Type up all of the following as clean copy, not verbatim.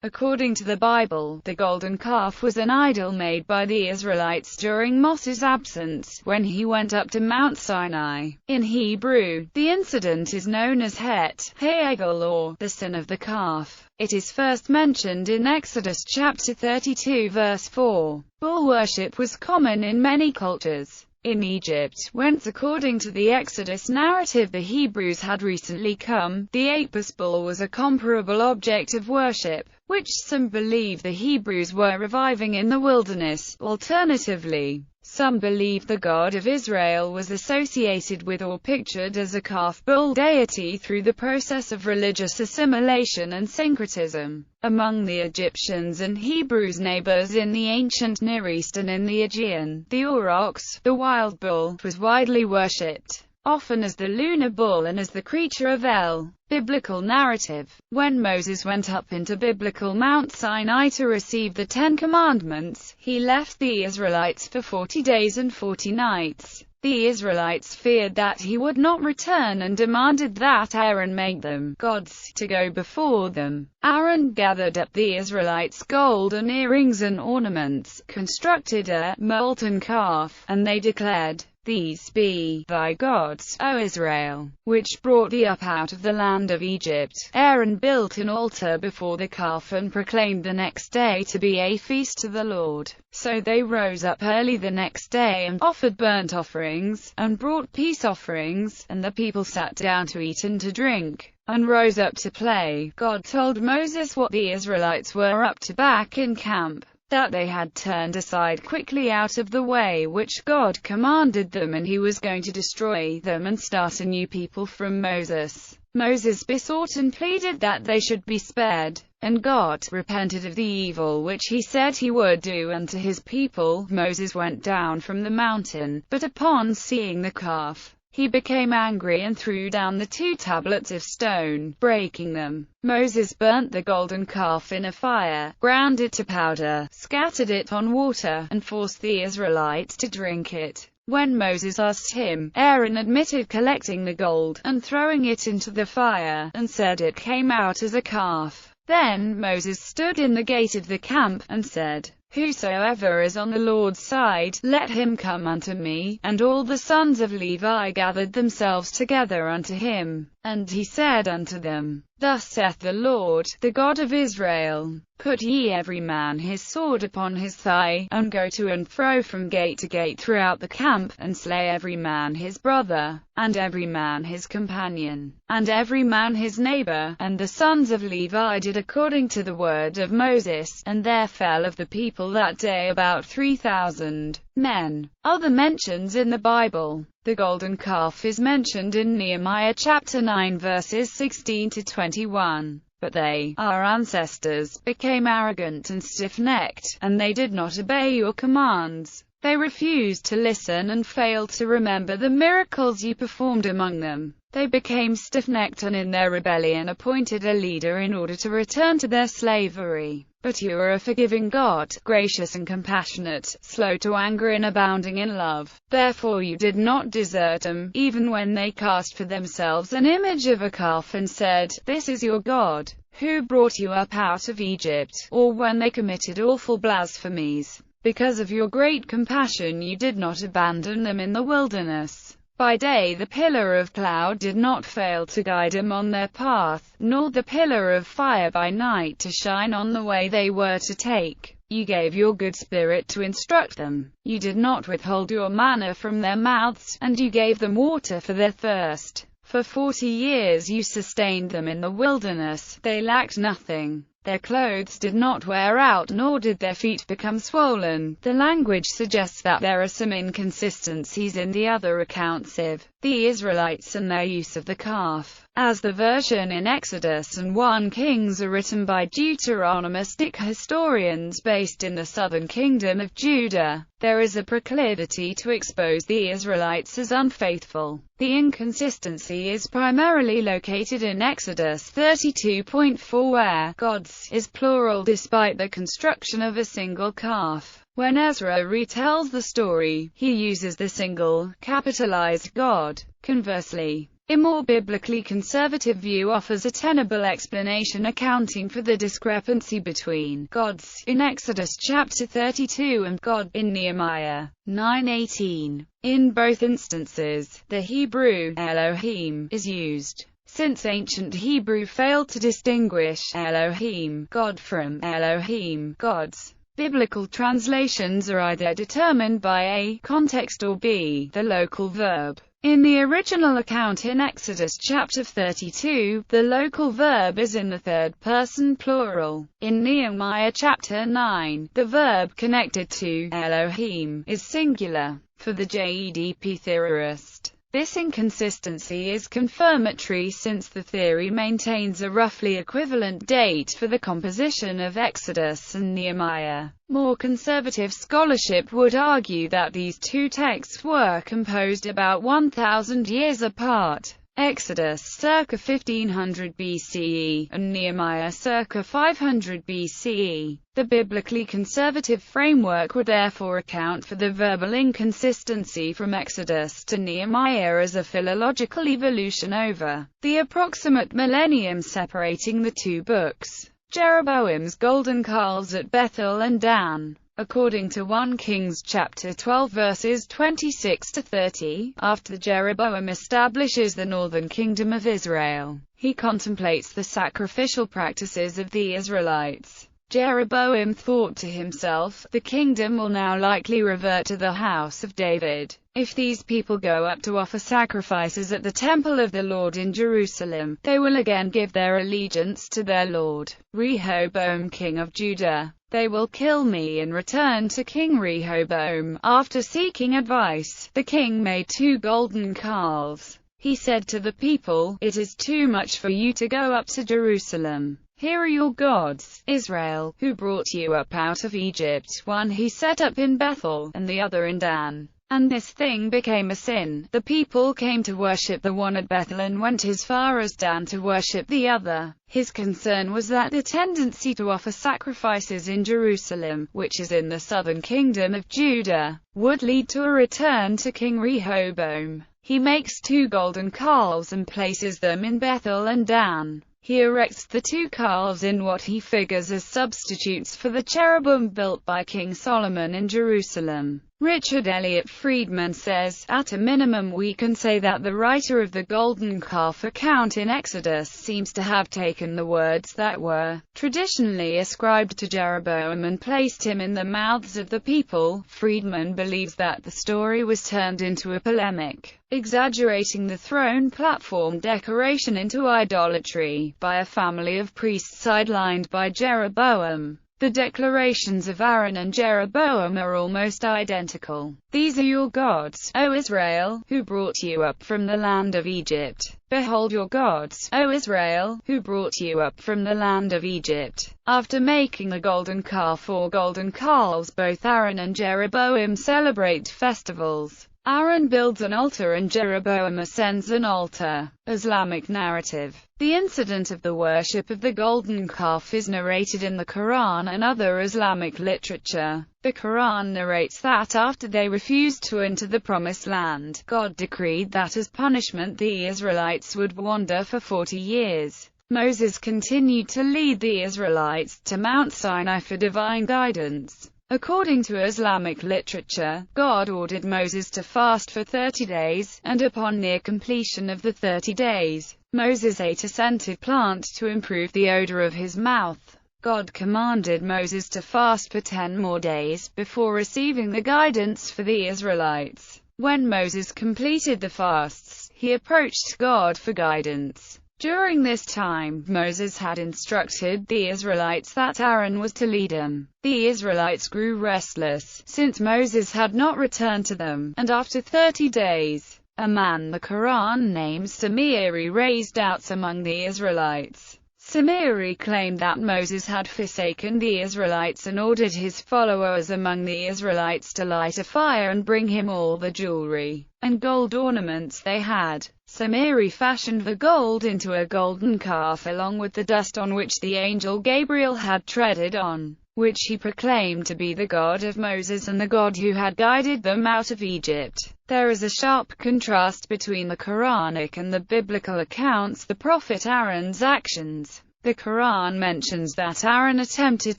According to the Bible, the golden calf was an idol made by the Israelites during Moses' absence, when he went up to Mount Sinai. In Hebrew, the incident is known as Het Ha'egel, or the sin of the calf. It is first mentioned in Exodus chapter 32 verse 4. Bull worship was common in many cultures in Egypt, whence according to the Exodus narrative the Hebrews had recently come. The apis bull was a comparable object of worship, which some believe the Hebrews were reviving in the wilderness. Alternatively, some believe the God of Israel was associated with or pictured as a calf bull deity through the process of religious assimilation and syncretism among the Egyptians and Hebrews' neighbors in the ancient Near East and in the Aegean. The aurochs, the wild bull, was widely worshipped, often as the lunar bull and as the creature of El. Biblical narrative. When Moses went up into biblical Mount Sinai to receive the 10 Commandments, he left the Israelites for 40 days and 40 nights. The Israelites feared that he would not return and demanded that Aaron make them gods to go before them. Aaron gathered up the Israelites' golden earrings and ornaments, constructed a molten calf, and they declared, "These be thy gods, O Israel, which brought thee up out of the land of Egypt." Aaron built an altar before the calf and proclaimed the next day to be a feast to the Lord. So they rose up early the next day and offered burnt offerings, and brought peace offerings, and the people sat down to eat and to drink, and rose up to play. God told Moses what the Israelites were up to back in camp, that they had turned aside quickly out of the way which God commanded them, and he was going to destroy them and start a new people from Moses. Moses besought and pleaded that they should be spared, and God repented of the evil which he said he would do unto his people. Moses went down from the mountain, but upon seeing the calf, he became angry and threw down the 2 tablets of stone, breaking them. Moses burnt the golden calf in a fire, ground it to powder, scattered it on water, and forced the Israelites to drink it. When Moses asked him, Aaron admitted collecting the gold, and throwing it into the fire, and said it came out as a calf. Then Moses stood in the gate of the camp, and said, "Whosoever is on the Lord's side, let him come unto me." And all the sons of Levi gathered themselves together unto him. And he said unto them, "Thus saith the Lord, the God of Israel, put ye every man his sword upon his thigh, and go to and fro from gate to gate throughout the camp, and slay every man his brother, and every man his companion, and every man his neighbor." And the sons of Levi did according to the word of Moses, and there fell of the people that day about 3,000 men. Other mentions in the Bible. The golden calf is mentioned in Nehemiah chapter 9 verses 16 to 21. But they, our ancestors, became arrogant and stiff-necked, and they did not obey your commands. They refused to listen and failed to remember the miracles you performed among them. They became stiff-necked and in their rebellion appointed a leader in order to return to their slavery. But you are a forgiving God, gracious and compassionate, slow to anger and abounding in love. Therefore you did not desert them, even when they cast for themselves an image of a calf and said, "This is your God, who brought you up out of Egypt," or when they committed awful blasphemies. Because of your great compassion you did not abandon them in the wilderness. By day the pillar of cloud did not fail to guide them on their path, nor the pillar of fire by night to shine on the way they were to take. You gave your good spirit to instruct them. You did not withhold your manna from their mouths, and you gave them water for their thirst. For 40 years you sustained them in the wilderness. They lacked nothing. Their clothes did not wear out, nor did their feet become swollen. The language suggests that there are some inconsistencies in the other accounts of the Israelites and their use of the calf, as the version in Exodus and 1 Kings are written by Deuteronomistic historians based in the southern kingdom of Judah. There is a proclivity to expose the Israelites as unfaithful. The inconsistency is primarily located in Exodus 32.4, where gods is plural despite the construction of a single calf. When Ezra retells the story, he uses the single, capitalized God. Conversely, A more biblically conservative view offers a tenable explanation accounting for the discrepancy between gods in Exodus chapter 32 and God in Nehemiah 9:18. In both instances, the Hebrew Elohim is used. Since ancient Hebrew failed to distinguish Elohim, God, from Elohim, gods, biblical translations are either determined by A, context, or B, the local verb. In the original account in Exodus chapter 32, the local verb is in the third person plural. In Nehemiah chapter 9, the verb connected to Elohim is singular. For the JEDP theorist, this inconsistency is confirmatory since the theory maintains a roughly equivalent date for the composition of Exodus and Nehemiah. More conservative scholarship would argue that these two texts were composed about 1,000 years apart. Exodus circa 1500 BCE, and Nehemiah circa 500 BCE. The biblically conservative framework would therefore account for the verbal inconsistency from Exodus to Nehemiah as a philological evolution over the approximate millennium separating the two books. Jeroboam's golden calves at Bethel and Dan. According to 1 Kings chapter 12 verses 26 to 30, after Jeroboam establishes the northern kingdom of Israel, he contemplates the sacrificial practices of the Israelites. Jeroboam thought to himself, the kingdom will now likely revert to the house of David. If these people go up to offer sacrifices at the temple of the Lord in Jerusalem, they will again give their allegiance to their Lord, Rehoboam king of Judah. They will kill me and return to King Rehoboam. After seeking advice, the king made 2 golden calves. He said to the people, "It is too much for you to go up to Jerusalem. Here are your gods, Israel, who brought you up out of Egypt. One he set up in Bethel, and the other in Dan. And this thing became a sin. The people came to worship the one at Bethel and went as far as Dan to worship the other." His concern was that the tendency to offer sacrifices in Jerusalem, which is in the southern kingdom of Judah, would lead to a return to King Rehoboam. He makes 2 golden calves and places them in Bethel and Dan. He erects the 2 calves in what he figures as substitutes for the cherubim built by King Solomon in Jerusalem. Richard Elliott Friedman says, at a minimum we can say that the writer of the golden calf account in Exodus seems to have taken the words that were traditionally ascribed to Jeroboam and placed him in the mouths of the people. Friedman believes that the story was turned into a polemic, exaggerating the throne platform decoration into idolatry, by a family of priests sidelined by Jeroboam. The declarations of Aaron and Jeroboam are almost identical. "These are your gods, O Israel, who brought you up from the land of Egypt. Behold your gods, O Israel, who brought you up from the land of Egypt." After making the golden calf or golden calves, both Aaron and Jeroboam celebrate festivals. Aaron builds an altar and Jeroboam ascends an altar. Islamic narrative. The incident of the worship of the golden calf is narrated in the Quran and other Islamic literature. The Quran narrates that after they refused to enter the Promised Land, God decreed that as punishment the Israelites would wander for 40 years. Moses continued to lead the Israelites to Mount Sinai for divine guidance. According to Islamic literature, God ordered Moses to fast for 30 days, and upon near completion of the 30 days, Moses ate a scented plant to improve the odor of his mouth. God commanded Moses to fast for 10 more days, before receiving the guidance for the Israelites. When Moses completed the fasts, he approached God for guidance. During this time, Moses had instructed the Israelites that Aaron was to lead them. The Israelites grew restless, since Moses had not returned to them, and after 30 days, a man the Quran names Samiri raised doubts among the Israelites. Samiri claimed that Moses had forsaken the Israelites and ordered his followers among the Israelites to light a fire and bring him all the jewelry and gold ornaments they had. Samiri fashioned the gold into a golden calf along with the dust on which the angel Gabriel had treaded on. which he proclaimed to be the God of Moses and the God who had guided them out of Egypt. There is a sharp contrast between the Quranic and the biblical accounts. The prophet Aaron's actions. The Quran mentions that Aaron attempted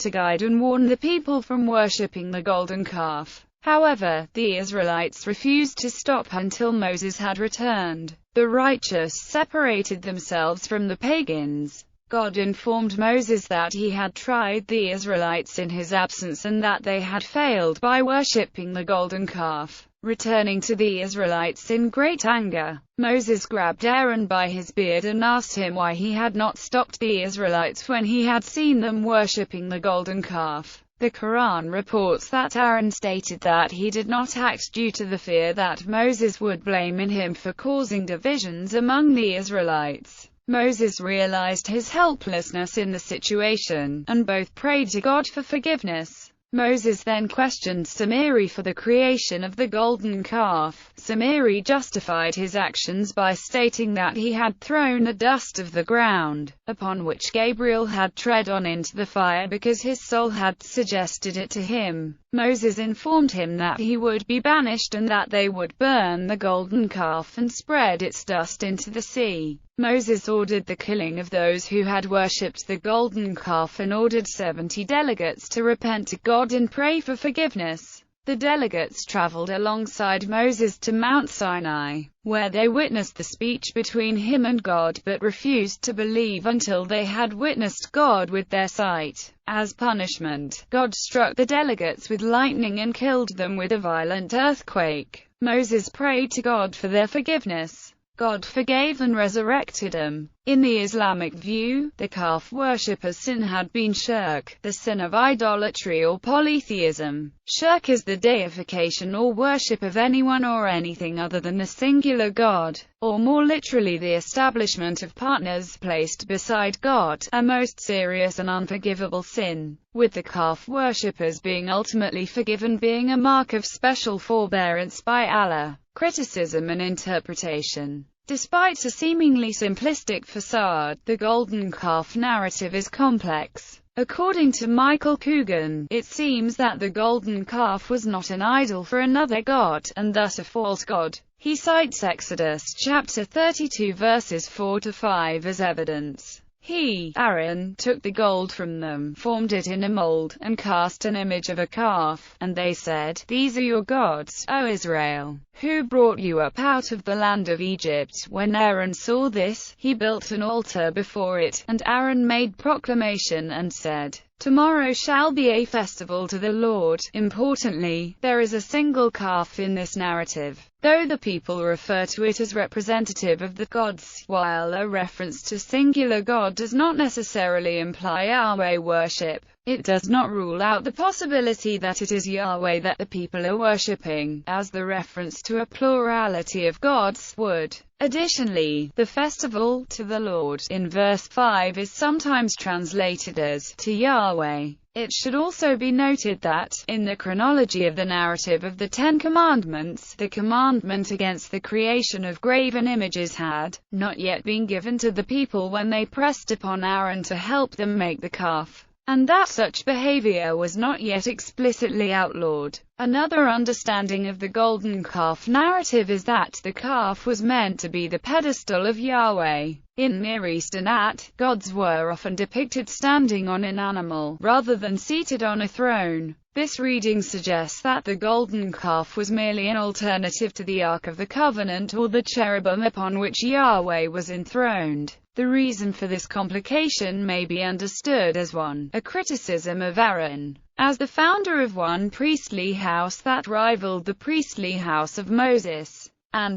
to guide and warn the people from worshipping the golden calf. However, the Israelites refused to stop until Moses had returned. The righteous separated themselves from the pagans. God informed Moses that he had tried the Israelites in his absence and that they had failed by worshipping the golden calf. Returning to the Israelites in great anger, Moses grabbed Aaron by his beard and asked him why he had not stopped the Israelites when he had seen them worshipping the golden calf. The Quran reports that Aaron stated that he did not act due to the fear that Moses would blame him for causing divisions among the Israelites. Moses realized his helplessness in the situation, and both prayed to God for forgiveness. Moses then questioned Samiri for the creation of the golden calf. Samiri justified his actions by stating that he had thrown the dust of the ground, upon which Gabriel had tread on, into the fire because his soul had suggested it to him. Moses informed him that he would be banished and that they would burn the golden calf and spread its dust into the sea. Moses ordered the killing of those who had worshipped the golden calf and ordered 70 delegates to repent to God and pray for forgiveness. The delegates traveled alongside Moses to Mount Sinai, where they witnessed the speech between him and God but refused to believe until they had witnessed God with their sight. As punishment, God struck the delegates with lightning and killed them with a violent earthquake. Moses prayed to God for their forgiveness. God forgave and resurrected them. In the Islamic view, the calf worshipper's sin had been shirk, the sin of idolatry or polytheism. Shirk is the deification or worship of anyone or anything other than the singular God, or more literally the establishment of partners placed beside God, a most serious and unforgivable sin, with the calf worshippers being ultimately forgiven being a mark of special forbearance by Allah. Criticism and interpretation. Despite a seemingly simplistic facade, the golden calf narrative is complex. According to Michael Coogan, it seems that the golden calf was not an idol for another god, and thus a false god. He cites Exodus chapter 32 verses 4-5 as evidence. He, Aaron, took the gold from them, formed it in a mold, and cast an image of a calf. And they said, "These are your gods, O Israel, who brought you up out of the land of Egypt." When Aaron saw this, he built an altar before it, and Aaron made proclamation and said, "Tomorrow shall be a festival to the Lord." Importantly, there is a single calf in this narrative, though the people refer to it as representative of the gods. While a reference to singular God does not necessarily imply Yahweh worship, it does not rule out the possibility that it is Yahweh that the people are worshipping, as the reference to a plurality of gods would. Additionally, the festival to the Lord in verse 5 is sometimes translated as to Yahweh. It should also be noted that, in the chronology of the narrative of the Ten Commandments, the commandment against the creation of graven images had not yet been given to the people when they pressed upon Aaron to help them make the calf, and that such behavior was not yet explicitly outlawed. Another understanding of the golden calf narrative is that the calf was meant to be the pedestal of Yahweh. In Near Eastern art, gods were often depicted standing on an animal, rather than seated on a throne. This reading suggests that the golden calf was merely an alternative to the Ark of the Covenant or the cherubim upon which Yahweh was enthroned. The reason for this complication may be understood as a criticism of Aaron as the founder of one priestly house that rivaled the priestly house of Moses,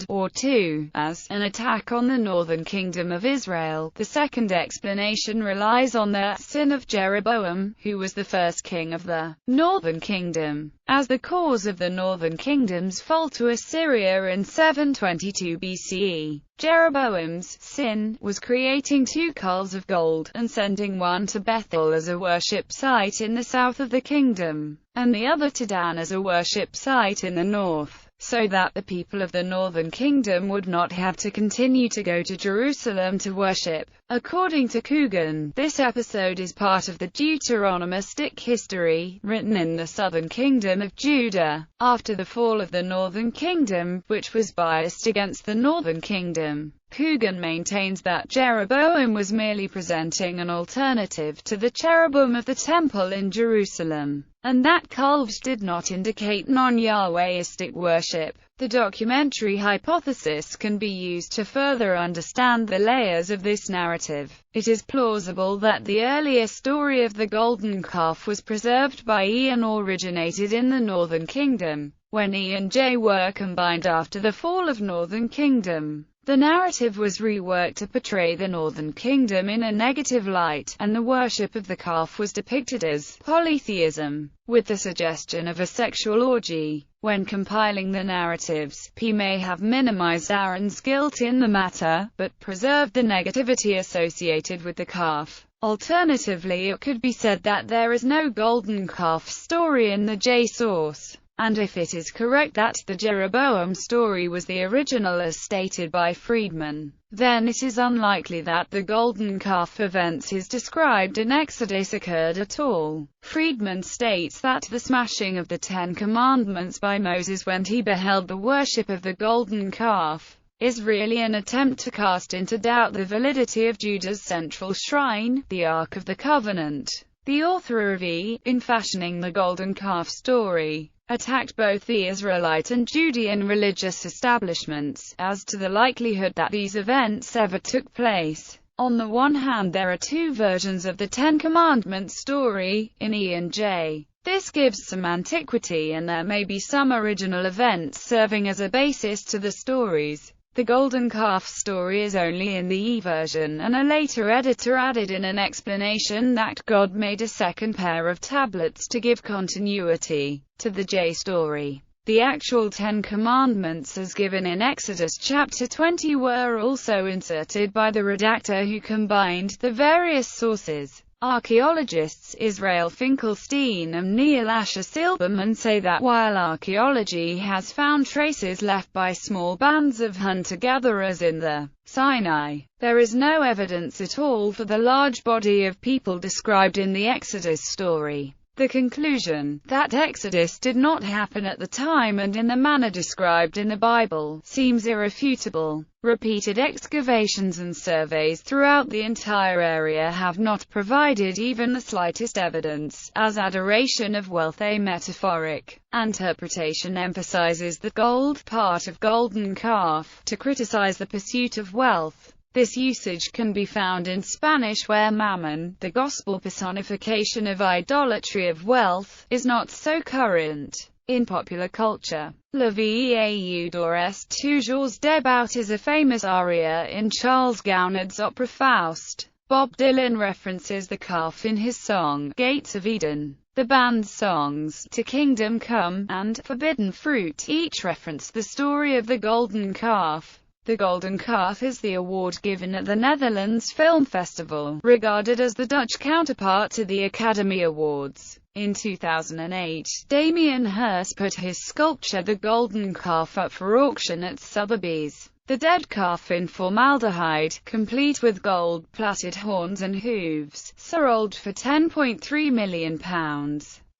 or two, as an attack on the northern kingdom of Israel. The second explanation relies on the sin of Jeroboam, who was the first king of the northern kingdom, as the cause of the northern kingdom's fall to Assyria in 722 BCE. Jeroboam's sin was creating two culls of gold, and sending one to Bethel as a worship site in the south of the kingdom, and the other to Dan as a worship site in the north. so that the people of the northern kingdom would not have to continue to go to Jerusalem to worship. According to Coogan, this episode is part of the Deuteronomistic history, written in the southern kingdom of Judah, after the fall of the northern kingdom, which was biased against the northern kingdom. Coogan maintains that Jeroboam was merely presenting an alternative to the cherubim of the temple in Jerusalem, and that calves did not indicate non-Yahwehistic worship. The documentary hypothesis can be used to further understand the layers of this narrative. It is plausible that the earlier story of the golden calf was preserved by E and originated in the northern kingdom, when E and J were combined after the fall of northern kingdom. The narrative was reworked to portray the northern kingdom in a negative light, and the worship of the calf was depicted as polytheism, with the suggestion of a sexual orgy. When compiling the narratives, P may have minimized Aaron's guilt in the matter, but preserved the negativity associated with the calf. Alternatively, it could be said that there is no golden calf story in the J source. And if it is correct that the Jeroboam story was the original as stated by Friedman, then it is unlikely that the golden calf events is described in Exodus occurred at all. Friedman states that the smashing of the Ten Commandments by Moses when he beheld the worship of the golden calf is really an attempt to cast into doubt the validity of Judah's central shrine, the Ark of the Covenant. The author of E, in fashioning the golden calf story, attacked both the Israelite and Judean religious establishments, as to the likelihood that these events ever took place. On the one hand, there are two versions of the Ten Commandments story, in E and J. This gives some antiquity, and there may be some original events serving as a basis to the stories. The golden calf story is only in the E version, and a later editor added in an explanation that God made a second pair of tablets to give continuity to the J story. The actual Ten Commandments as given in Exodus chapter 20 were also inserted by the redactor who combined the various sources. Archaeologists Israel Finkelstein and Neil Asher Silberman say that while archaeology has found traces left by small bands of hunter-gatherers in the Sinai, there is no evidence at all for the large body of people described in the Exodus story. The conclusion that Exodus did not happen at the time and in the manner described in the Bible seems irrefutable. Repeated excavations and surveys throughout the entire area have not provided even the slightest evidence, as adoration of wealth, a metaphoric interpretation, emphasizes the gold part of golden calf to criticize the pursuit of wealth. This usage can be found in Spanish, where mammon, the gospel personification of idolatry of wealth, is not so current. In popular culture, La vie et d'ores toujours débout is a famous aria in Charles Gounod's opera Faust. Bob Dylan references the calf in his song, Gates of Eden. The band's songs, To Kingdom Come, and Forbidden Fruit, each reference the story of the golden calf. The Golden Calf is the award given at the Netherlands Film Festival, regarded as the Dutch counterpart to the Academy Awards. In 2008, Damien Hirst put his sculpture The Golden Calf up for auction at Sotheby's. The dead calf in formaldehyde, complete with gold-plated horns and hooves, sold for £10.3 million.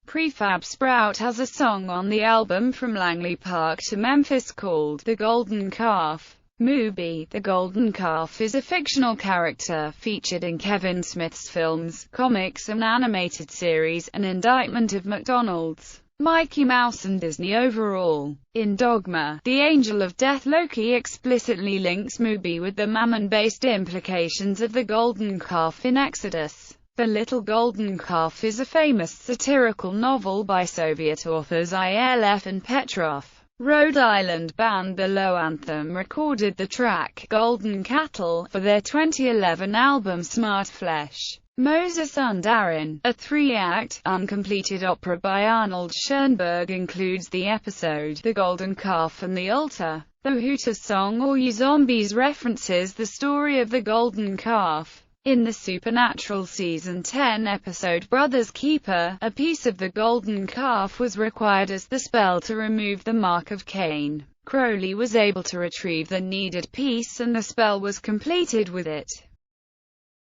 Prefab Sprout has a song on the album From Langley Park to Memphis called The Golden Calf. Mooby, the Golden Calf is a fictional character featured in Kevin Smith's films, comics and animated series, An Indictment of McDonald's, Mickey Mouse and Disney overall. In Dogma, the Angel of Death Loki explicitly links Mooby with the mammon-based implications of the Golden Calf in Exodus. The Little Golden Calf is a famous satirical novel by Soviet authors ILF and Petrov. Rhode Island band The Low Anthem recorded the track Golden Cattle for their 2011 album Smart Flesh. Moses und Aaron, a three-act, uncompleted opera by Arnold Schoenberg, includes the episode The Golden Calf and the Altar. The Hooters song Or You Zombies references the story of the Golden Calf. In the Supernatural Season 10 episode Brother's Keeper, a piece of the golden calf was required as the spell to remove the mark of Cain. Crowley was able to retrieve the needed piece and the spell was completed with it.